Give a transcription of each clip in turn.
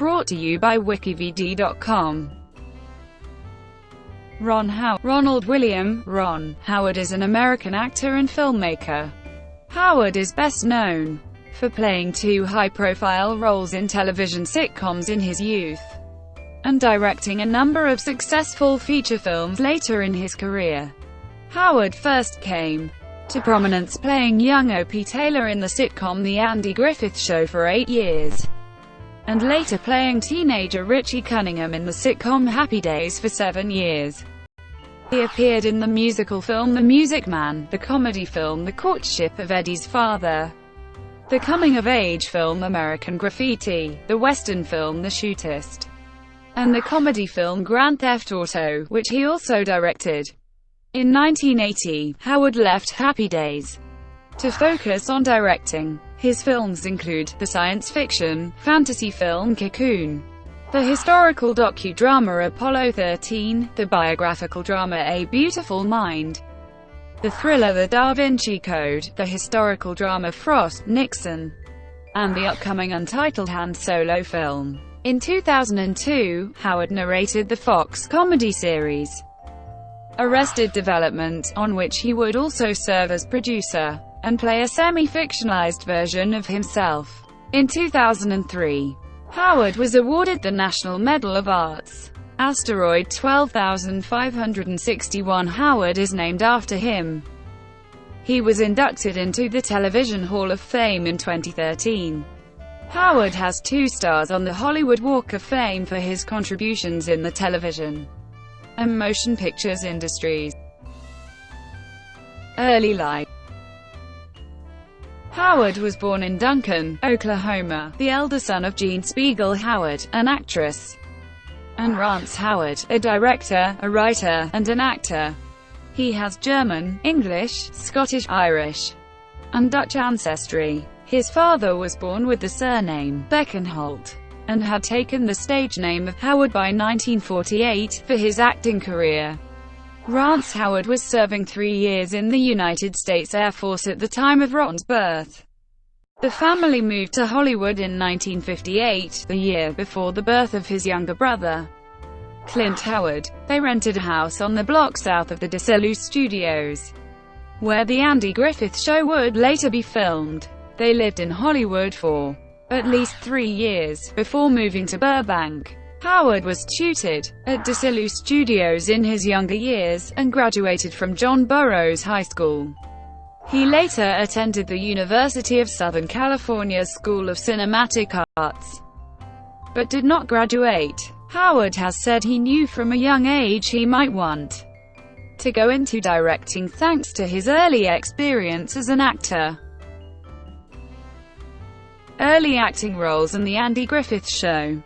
Brought to you by WikiVidi.com. Ronald William, Ron Howard is an American actor and filmmaker. Howard is best known for playing two high-profile roles in television sitcoms in his youth, and directing a number of successful feature films later in his career. Howard first came to prominence playing young Opie Taylor in the sitcom The Andy Griffith Show for 8 years, and later playing teenager Richie Cunningham in the sitcom Happy Days for 7 years. He appeared in the musical film The Music Man, the comedy film The Courtship of Eddie's Father, the coming-of-age film American Graffiti, the western film The Shootist, and the comedy film Grand Theft Auto, which he also directed. In 1980, Howard left Happy Days to focus on directing. His films include the science fiction, fantasy film Cocoon, the historical docudrama Apollo 13, the biographical drama A Beautiful Mind, the thriller The Da Vinci Code, the historical drama Frost, Nixon, and the upcoming Untitled Han Solo film. In 2002, Howard narrated the Fox comedy series Arrested Development, on which he would also serve as producer, and play a semi-fictionalized version of himself. In 2003, Howard was awarded the National Medal of Arts. Asteroid 12561 Howard is named after him. He was inducted into the Television Hall of Fame in 2013. Howard has 2 stars on the Hollywood Walk of Fame for his contributions in the television and motion pictures industries. Early life. Howard was born in Duncan, Oklahoma, the elder son of Jean Spiegel Howard, an actress, and Rance Howard, a director, a writer, and an actor. He has German, English, Scottish, Irish, and Dutch ancestry. His father was born with the surname Beckenholt, and had taken the stage name of Howard by 1948 for his acting career. Rance Howard was serving 3 years in the United States Air Force at the time of Ron's birth. The family moved to Hollywood in 1958, the year before the birth of his younger brother, Clint Howard. They rented a house on the block south of the DeSalu Studios, where The Andy Griffith Show would later be filmed. They lived in Hollywood for at least 3 years, before moving to Burbank. Howard was tutored at DeSalu Studios in his younger years, and graduated from John Burroughs High School. He later attended the University of Southern California School of Cinematic Arts, but did not graduate. Howard has said he knew from a young age he might want to go into directing thanks to his early experience as an actor. Early acting roles in The Andy Griffith Show.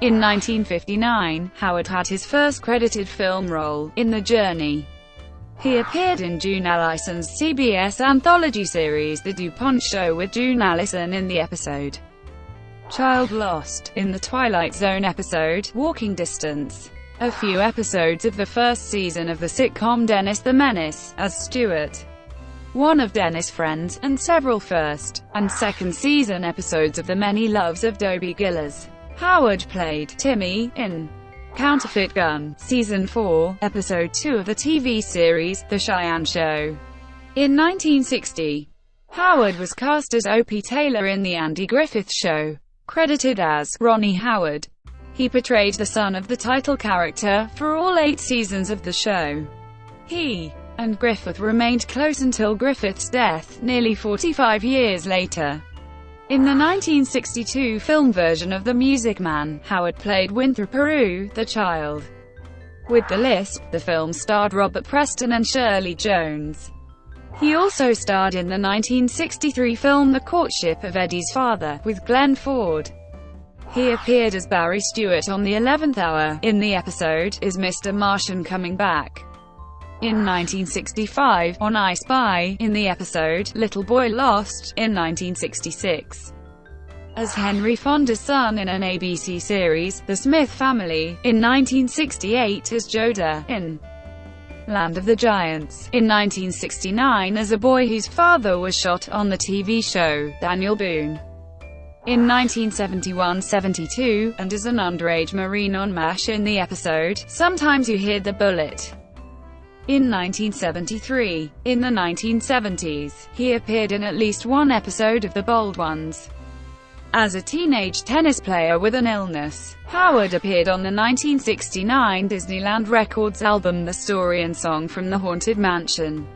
In 1959, Howard had his first credited film role, in The Journey. He appeared in June Allison's CBS anthology series The DuPont Show with June Allison in the episode Child Lost, in the Twilight Zone episode Walking Distance, a few episodes of the first season of the sitcom Dennis the Menace, as Stuart, one of Dennis' friends, and several first and second season episodes of The Many Loves of Dobie Gillars. Howard played Timmy in Counterfeit Gun, Season 4, Episode 2 of the TV series The Cheyenne Show. In 1960, Howard was cast as Opie Taylor in The Andy Griffith Show. Credited as Ronnie Howard, he portrayed the son of the title character for all 8 seasons of the show. He and Griffith remained close until Griffith's death, nearly 45 years later. In the 1962 film version of The Music Man, Howard played Winthrop Peru, the child with the lisp. The film starred Robert Preston and Shirley Jones. He also starred in the 1963 film The Courtship of Eddie's Father, with Glenn Ford. He appeared as Barry Stewart on the 11th hour, in the episode Is Mr. Martian Coming Back? In 1965, on I Spy, in the episode Little Boy Lost, in 1966. As Henry Fonda's son in an ABC series, The Smith Family, in 1968 as Joda, in Land of the Giants, in 1969 as a boy whose father was shot, on the TV show Daniel Boone. in 1971-72, and as an underage Marine on MASH in the episode, Sometimes You Hear the Bullet. In 1973. In the 1970s, he appeared in at least one episode of The Bold Ones. As a teenage tennis player with an illness, Howard appeared on the 1969 Disneyland Records album The Story and Song from the Haunted Mansion.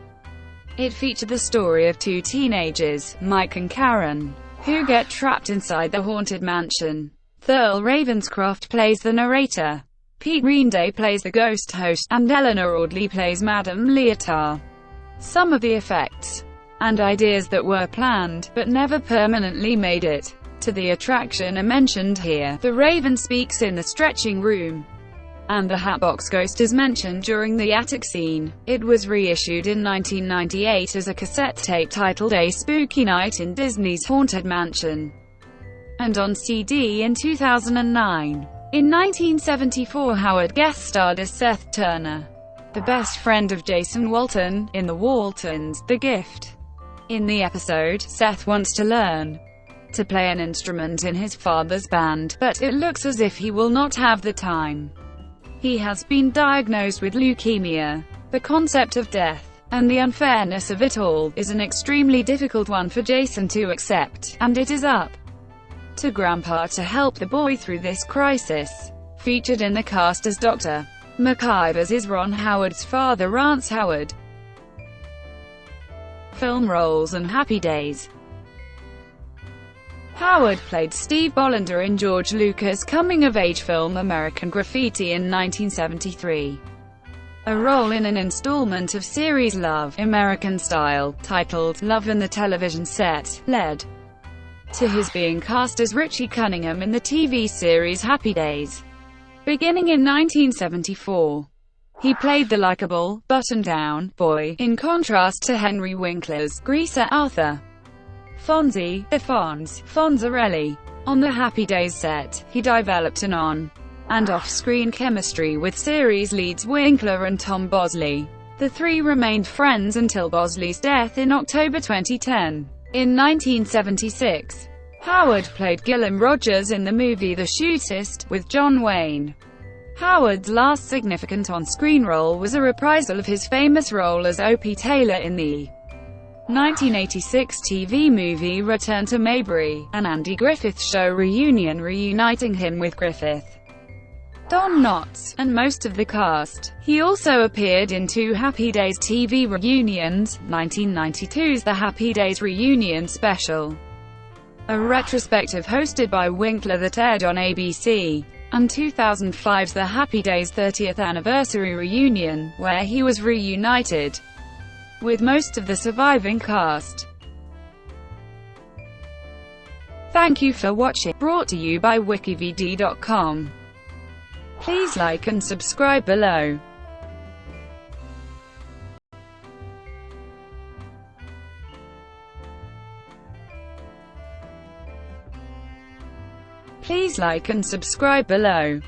It featured the story of two teenagers, Mike and Karen, who get trapped inside the haunted mansion. Thurl Ravenscroft plays the narrator, Pete Greenday plays the ghost host, and Eleanor Audley plays Madame Leotard. Some of the effects and ideas that were planned, but never permanently made it to the attraction are mentioned here. The Raven speaks in the stretching room, and the Hatbox Ghost is mentioned during the attic scene. It was reissued in 1998 as a cassette tape titled A Spooky Night in Disney's Haunted Mansion, and on CD in 2009. In 1974, Howard guest starred as Seth Turner, the best friend of Jason Walton, in The Waltons, The Gift. In the episode, Seth wants to learn to play an instrument in his father's band, but it looks as if he will not have the time. He has been diagnosed with leukemia. The concept of death, and the unfairness of it all, is an extremely difficult one for Jason to accept, and it is up to Grandpa to help the boy through this crisis. Featured in the cast as Dr. McIvers is Ron Howard's father Rance Howard. Film roles and Happy Days. Howard played Steve Bollinger in George Lucas' coming-of-age film American Graffiti in 1973. A role in an installment of series Love, American Style, titled Love and the Television Set, led to his being cast as Richie Cunningham in the TV series Happy Days. Beginning in 1974, he played the likable, button-down boy, in contrast to Henry Winkler's greaser Arthur Fonzie, the Fonz, Fonzarelli. On the Happy Days set, he developed an on- and off-screen chemistry with series leads Winkler and Tom Bosley. The three remained friends until Bosley's death in October 2010. In 1976, Howard played Gilliam Rogers in the movie The Shootist, with John Wayne. Howard's last significant on-screen role was a reprisal of his famous role as Opie Taylor in the 1986 TV movie Return to Mayberry, an Andy Griffith Show reunion reuniting him with Griffith, Don Knotts, and most of the cast. He also appeared in two Happy Days TV reunions, 1992's The Happy Days Reunion Special, a retrospective hosted by Winkler that aired on ABC, and 2005's The Happy Days 30th Anniversary Reunion, where he was reunited with most of the surviving cast. Thank you for watching. Brought to you by WikiVidi.com. Please like and subscribe below. Please like and subscribe below.